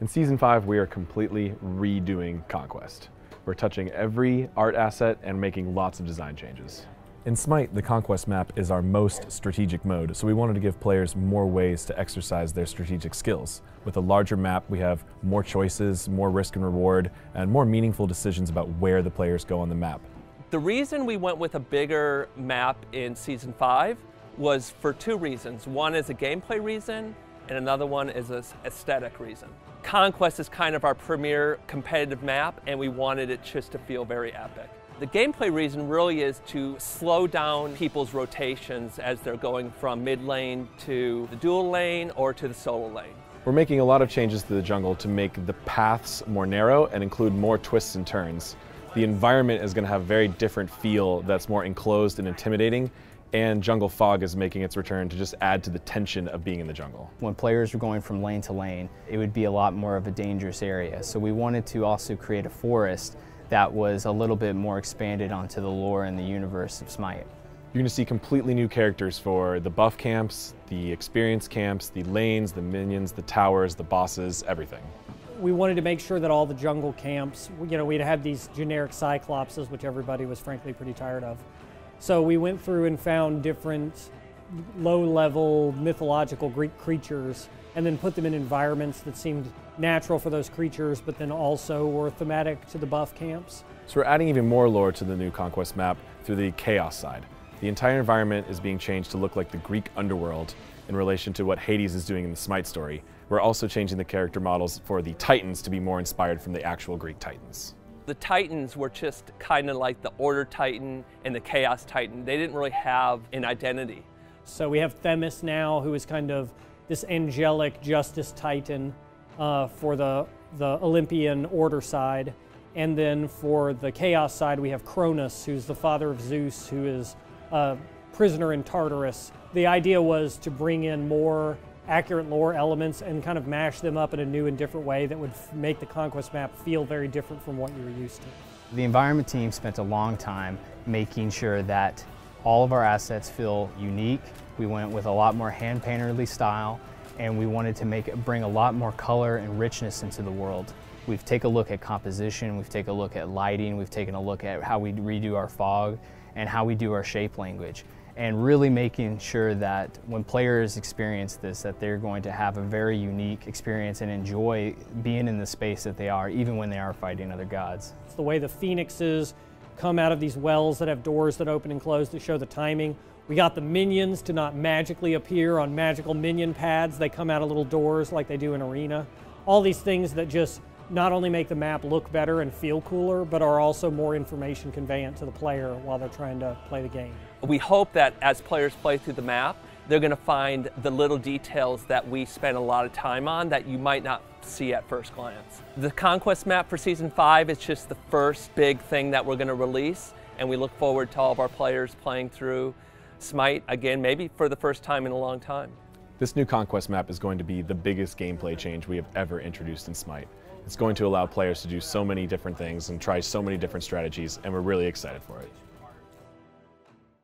In Season 5, we are completely redoing Conquest. We're touching every art asset and making lots of design changes. In SMITE, the Conquest map is our most strategic mode, so we wanted to give players more ways to exercise their strategic skills. With a larger map, we have more choices, more risk and reward, and more meaningful decisions about where the players go on the map. The reason we went with a bigger map in Season 5 was for two reasons. One is a gameplay reason, and another one is an aesthetic reason. Conquest is kind of our premier competitive map, and we wanted it just to feel very epic. The gameplay reason really is to slow down people's rotations as they're going from mid lane to the dual lane or to the solo lane. We're making a lot of changes to the jungle to make the paths more narrow and include more twists and turns. The environment is going to have a very different feel that's more enclosed and intimidating, and jungle fog is making its return to just add to the tension of being in the jungle. When players were going from lane to lane, it would be a lot more of a dangerous area. So we wanted to also create a forest that was a little bit more expanded onto the lore and the universe of SMITE. You're going to see completely new characters for the buff camps, the experience camps, the lanes, the minions, the towers, the bosses, everything. We wanted to make sure that all the jungle camps, we'd had these generic cyclopses, which everybody was frankly pretty tired of. So we went through and found different low-level mythological Greek creatures and then put them in environments that seemed natural for those creatures, but then also were thematic to the buff camps. So we're adding even more lore to the new Conquest map through the chaos side. The entire environment is being changed to look like the Greek underworld in relation to what Hades is doing in the SMITE story. We're also changing the character models for the Titans to be more inspired from the actual Greek Titans. The Titans were just kind of like the Order Titan and the Chaos Titan. They didn't really have an identity. So we have Themis now, who is kind of this angelic justice titan for the Olympian Order side. And then for the Chaos side, we have Cronus, who's the father of Zeus, who is a prisoner in Tartarus. The idea was to bring in more accurate lore elements and kind of mash them up in a new and different way that would make the Conquest map feel very different from what you were used to. The environment team spent a long time making sure that all of our assets feel unique. We went with a lot more hand-painterly style, and we wanted to bring a lot more color and richness into the world. We've taken a look at composition, we've taken a look at lighting, we've taken a look at how we redo our fog and how we do our shape language, and really making sure that when players experience this, that they're going to have a very unique experience and enjoy being in the space that they are, even when they are fighting other gods. It's the way the phoenixes come out of these wells that have doors that open and close to show the timing. We got the minions to not magically appear on magical minion pads. They come out of little doors like they do in Arena. All these things that just not only make the map look better and feel cooler, but are also more information conveyant to the player while they're trying to play the game. We hope that as players play through the map, they're going to find the little details that we spend a lot of time on that you might not see at first glance. The Conquest map for Season 5 is just the first big thing that we're going to release, and we look forward to all of our players playing through SMITE again, maybe for the first time in a long time. This new Conquest map is going to be the biggest gameplay change we have ever introduced in SMITE. It's going to allow players to do so many different things and try so many different strategies, and we're really excited for it.